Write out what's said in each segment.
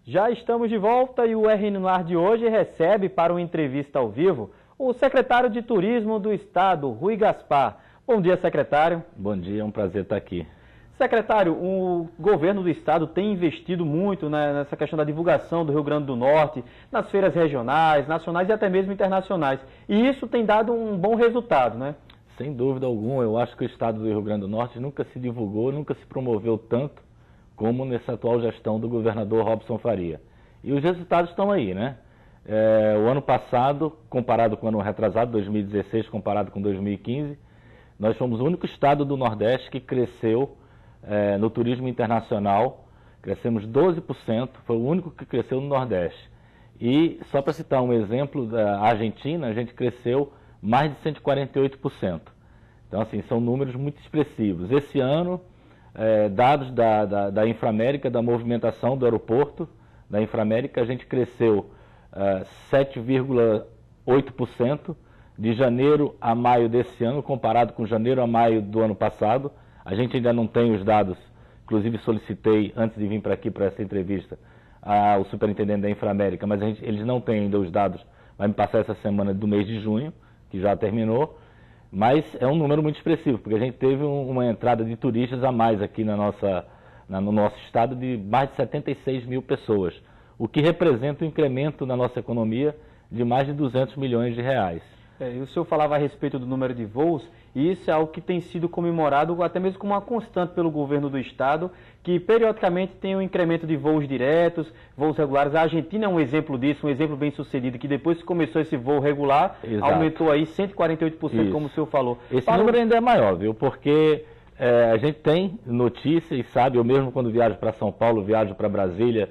Já estamos de volta e o RN no Ar de hoje recebe para uma entrevista ao vivo o secretário de Turismo do Estado, Rui Gaspar. Bom dia, secretário. Bom dia, é um prazer estar aqui. Secretário, o governo do Estado tem investido muito nessa questão da divulgação do Rio Grande do Norte, nas feiras regionais, nacionais e até mesmo internacionais. E isso tem dado um bom resultado, né? Sem dúvida alguma, eu acho que o Estado do Rio Grande do Norte nunca se divulgou, nunca se promoveu tanto como nessa atual gestão do governador Robson Faria. E os resultados estão aí, né? O ano passado, comparado com o ano retrasado, 2016, comparado com 2015, nós fomos o único estado do Nordeste que cresceu no turismo internacional, crescemos 12%, foi o único que cresceu no Nordeste. E, só para citar um exemplo, da Argentina, a gente cresceu mais de 148%. Então, assim, são números muito expressivos. Esse ano, dados da Inframérica, da movimentação do aeroporto da Inframérica, a gente cresceu 7,8% de janeiro a maio desse ano, comparado com janeiro a maio do ano passado. A gente ainda não tem os dados, inclusive solicitei, antes de vir para aqui para essa entrevista, ao superintendente da Inframérica, mas eles não têm ainda os dados, vai me passar essa semana do mês de junho, que já terminou, mas é um número muito expressivo, porque a gente teve uma entrada de turistas a mais aqui no nosso estado de mais de 76 mil pessoas, o que representa um incremento na nossa economia de mais de 200 milhões de reais. E o senhor falava a respeito do número de voos, e isso é algo que tem sido comemorado até mesmo como uma constante pelo governo do estado, que periodicamente tem um incremento de voos diretos, voos regulares. A Argentina é um exemplo disso, um exemplo bem sucedido, que depois que começou esse voo regular, Exato. Aumentou aí 148%, isso, como o senhor falou. Esse número ainda é maior, viu? Porque a gente tem notícia e sabe, eu mesmo quando viajo para São Paulo, viajo para Brasília,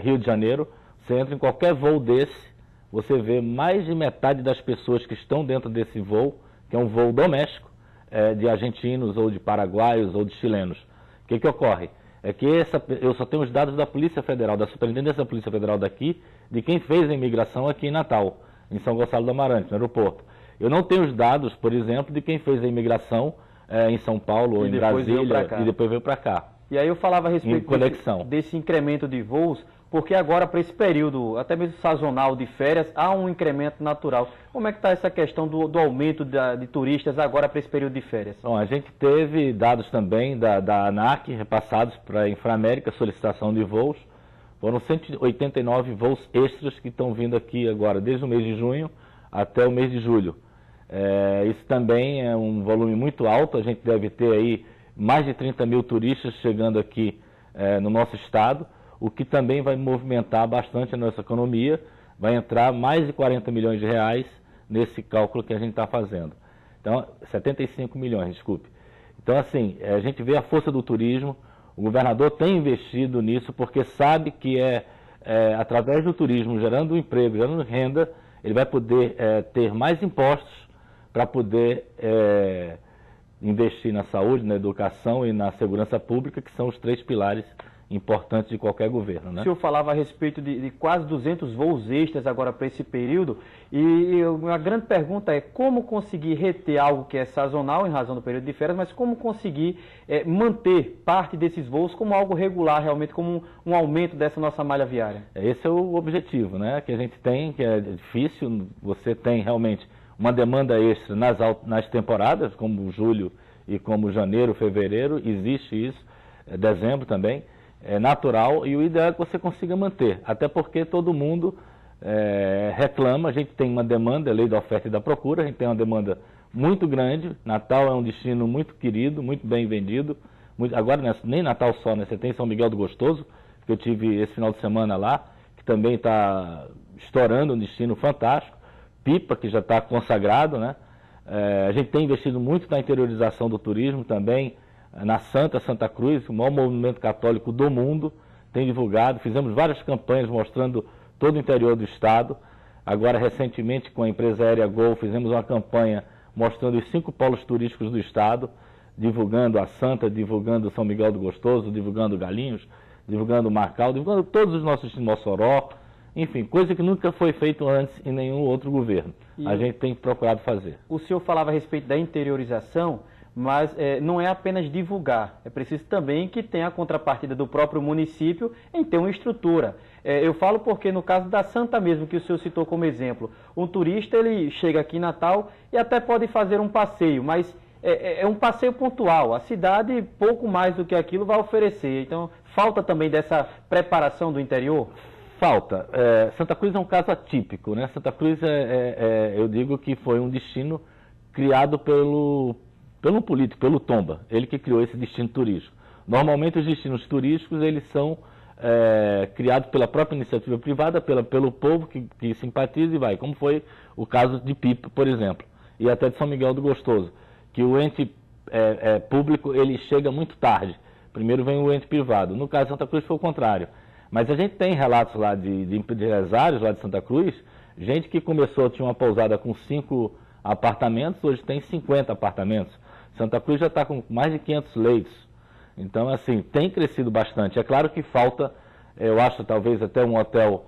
Rio de Janeiro, você entra em qualquer voo desse, você vê mais de metade das pessoas que estão dentro desse voo, que é um voo doméstico, de argentinos ou de paraguaios ou de chilenos. O que ocorre? É que eu só tenho os dados da Polícia Federal, da Superintendência da Polícia Federal daqui, de quem fez a imigração aqui em Natal, em São Gonçalo do Amarante, no aeroporto. Eu não tenho os dados, por exemplo, de quem fez a imigração em São Paulo ou em Brasília e depois veio para cá. E aí eu falava a respeito desse incremento de voos, porque agora para esse período, até mesmo sazonal de férias, há um incremento natural. Como é que está essa questão do aumento de turistas agora para esse período de férias? Bom, a gente teve dados também da ANAC repassados para a Inframérica, solicitação de voos. Foram 189 voos extras que estão vindo aqui agora, desde o mês de junho até o mês de julho. Isso também é um volume muito alto, a gente deve ter aí mais de 30 mil turistas chegando aqui no nosso estado, o que também vai movimentar bastante a nossa economia, vai entrar mais de 40 milhões de reais nesse cálculo que a gente está fazendo. Então, 75 milhões, desculpe. Então, assim, a gente vê a força do turismo, o governador tem investido nisso porque sabe que através do turismo, gerando emprego, gerando renda, ele vai poder ter mais impostos para poder investir na saúde, na educação e na segurança pública, que são os 3 pilares importantes de qualquer governo, né? O senhor falava a respeito de quase 200 voos extras agora para esse período, e a grande pergunta é como conseguir reter algo que é sazonal em razão do período de férias, mas como conseguir manter parte desses voos como algo regular, realmente como um aumento dessa nossa malha viária? Esse é o objetivo, né? Que a gente tem, que é difícil, você tem realmente uma demanda extra nas temporadas, como julho e como janeiro, fevereiro, existe isso, dezembro também, é natural, e o ideal é que você consiga manter, até porque todo mundo reclama, a gente tem uma demanda, a lei da oferta e da procura, a gente tem uma demanda muito grande, Natal é um destino muito querido, muito bem vendido, agora nem Natal só, né? Você tem São Miguel do Gostoso, que eu tive esse final de semana lá, que também está estourando, um destino fantástico, Pipa, que já está consagrado, né? A gente tem investido muito na interiorização do turismo também, na Santa Cruz, o maior movimento católico do mundo, tem divulgado, fizemos várias campanhas mostrando todo o interior do estado. Agora, recentemente, com a empresa aérea Gol, fizemos uma campanha mostrando os 5 polos turísticos do estado, divulgando a Santa, divulgando São Miguel do Gostoso, divulgando Galinhos, divulgando Marcal, divulgando todos os nossos Mossoró, enfim, coisa que nunca foi feito antes em nenhum outro governo. A gente tem procurado fazer. O senhor falava a respeito da interiorização, mas não é apenas divulgar, é preciso também que tenha a contrapartida do próprio município em ter uma estrutura. Eu falo porque no caso da Santa mesmo, que o senhor citou como exemplo, um turista ele chega aqui em Natal e até pode fazer um passeio, mas é um passeio pontual, a cidade pouco mais do que aquilo vai oferecer, então falta também dessa preparação do interior? Falta. Santa Cruz é um caso atípico, né? Santa Cruz, eu digo que foi um destino criado pelo político, pelo Tomba, ele que criou esse destino turístico. Normalmente os destinos turísticos, eles são criados pela própria iniciativa privada, pelo povo que simpatiza e vai, como foi o caso de Pipa, por exemplo, e até de São Miguel do Gostoso, que o ente público, ele chega muito tarde, primeiro vem o ente privado. No caso de Santa Cruz foi o contrário, mas a gente tem relatos lá de empresários lá de Santa Cruz, gente que começou, tinha uma pousada com 5 apartamentos, hoje tem 50 apartamentos. Santa Cruz já está com mais de 500 leitos. Então, assim, tem crescido bastante. É claro que falta, eu acho, talvez até um hotel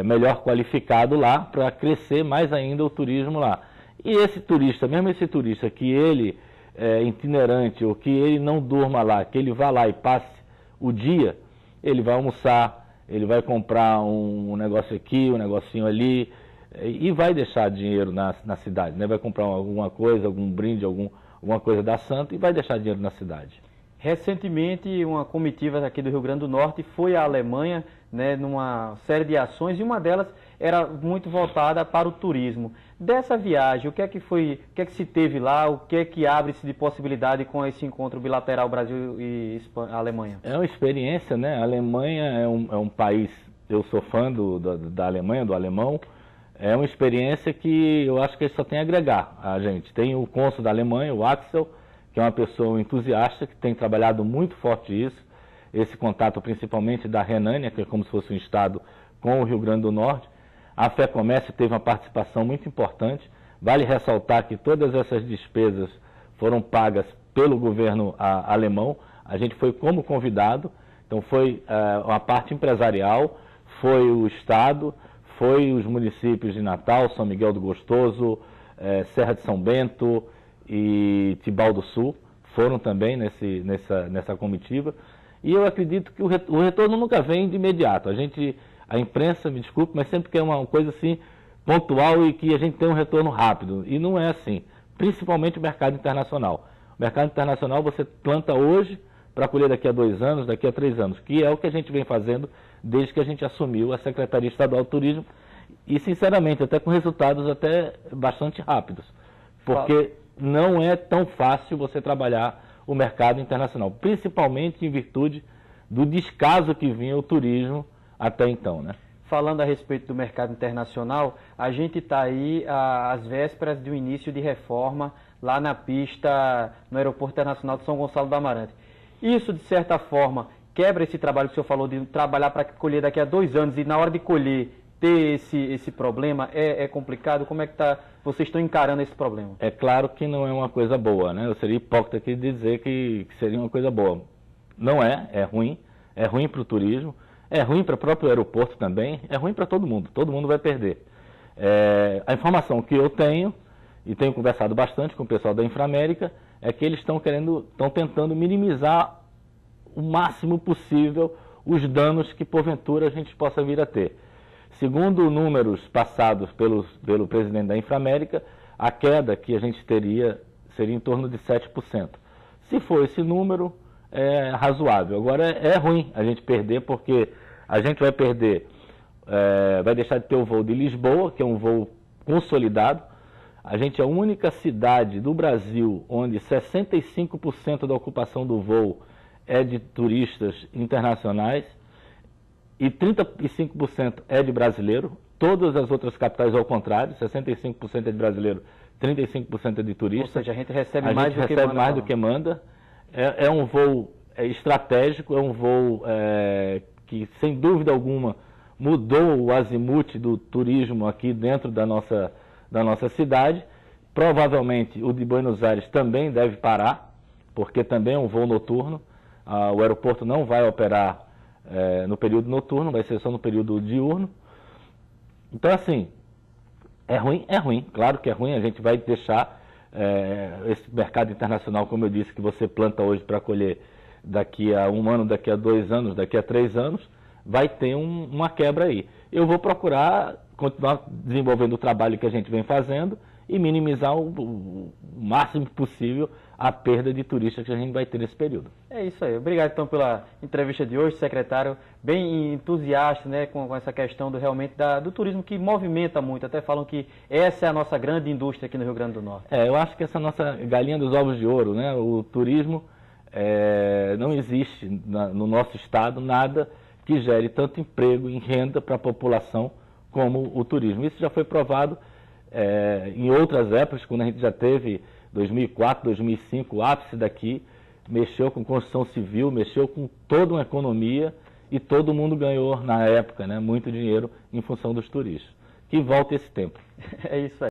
melhor qualificado lá para crescer mais ainda o turismo lá. E esse turista, mesmo esse turista que ele é itinerante ou que ele não durma lá, que ele vá lá e passe o dia, ele vai almoçar, ele vai comprar um negócio aqui, um negocinho ali e vai deixar dinheiro na cidade, né? Vai comprar alguma coisa, algum brinde, alguma coisa da Santa e vai deixar dinheiro na cidade. Recentemente, uma comitiva aqui do Rio Grande do Norte foi à Alemanha, né, numa série de ações, e uma delas era muito voltada para o turismo. Dessa viagem, o que é que se teve lá, o que é que abre-se de possibilidade com esse encontro bilateral Brasil e Alemanha? É uma experiência, né? A Alemanha é um país, eu sou fã da Alemanha, do alemão, é uma experiência que eu acho que ele só tem a agregar a gente. Tem o cônsul da Alemanha, o Axel, que é uma pessoa entusiasta, que tem trabalhado muito forte isso, esse contato principalmente da Renânia, que é como se fosse um estado com o Rio Grande do Norte. A Fé Comércio teve uma participação muito importante. Vale ressaltar que todas essas despesas foram pagas pelo governo alemão. A gente foi como convidado, então foi uma parte empresarial, foi o estado, foi os municípios de Natal, São Miguel do Gostoso, Serra de São Bento e Tibau do Sul, foram também nessa comitiva. E eu acredito que o retorno nunca vem de imediato. A imprensa, me desculpe, mas sempre quer uma coisa assim pontual e que a gente tem um retorno rápido. E não é assim, principalmente o mercado internacional. O mercado internacional você planta hoje para colher daqui a 2 anos, daqui a 3 anos, que é o que a gente vem fazendo desde que a gente assumiu a Secretaria Estadual do Turismo e, sinceramente, até com resultados até bastante rápidos. Porque não é tão fácil você trabalhar o mercado internacional, principalmente em virtude do descaso que vinha o turismo até então, né? Falando a respeito do mercado internacional, a gente está aí às vésperas do início de reforma lá na pista, no Aeroporto Internacional de São Gonçalo do Amarante. Isso, de certa forma, quebra esse trabalho que o senhor falou de trabalhar para colher daqui a 2 anos e na hora de colher ter esse problema, é complicado? Como é que vocês estão encarando esse problema? É claro que não é uma coisa boa, né? Eu seria hipócrita aqui de dizer que seria uma coisa boa. Não é ruim para o turismo, é ruim para o próprio aeroporto também, é ruim para todo mundo vai perder. A informação que eu tenho, e tenho conversado bastante com o pessoal da Inframérica, é que eles estão tentando minimizar o máximo possível os danos que porventura a gente possa vir a ter. Segundo números passados pelo presidente da Inframérica, a queda que a gente teria seria em torno de 7%. Se for esse número, é razoável. Agora, é ruim a gente perder, porque a gente vai perder, vai deixar de ter o voo de Lisboa, que é um voo consolidado. A gente é a única cidade do Brasil onde 65% da ocupação do voo é de turistas internacionais e 35% é de brasileiro. Todas as outras capitais ao contrário, 65% é de brasileiro, 35% é de turista. Ou seja, a gente recebe mais do que manda. É um voo estratégico, é um voo que, sem dúvida alguma, mudou o azimuth do turismo aqui dentro da nossa cidade. Provavelmente o de Buenos Aires também deve parar, porque também é um voo noturno. O aeroporto não vai operar no período noturno, vai ser só no período diurno. Então, assim, é ruim, claro que é ruim, a gente vai deixar esse mercado internacional, como eu disse, que você planta hoje para colher daqui a 1 ano, daqui a 2 anos, daqui a 3 anos, vai ter uma quebra aí. Eu vou procurar continuar desenvolvendo o trabalho que a gente vem fazendo e minimizar o máximo possível a perda de turistas que a gente vai ter nesse período. É isso aí. Obrigado, então, pela entrevista de hoje, secretário. Bem entusiasta, né, com essa questão realmente do turismo, que movimenta muito. Até falam que essa é a nossa grande indústria aqui no Rio Grande do Norte. Eu acho que essa nossa galinha dos ovos de ouro, né? O turismo, não existe no nosso estado nada que gere tanto emprego e renda para a população como o turismo. Isso já foi provado em outras épocas, quando a gente já teve 2004, 2005, o ápice daqui, mexeu com construção civil, mexeu com toda uma economia e todo mundo ganhou na época, né, muito dinheiro em função dos turistas. Que volte esse tempo. É isso aí.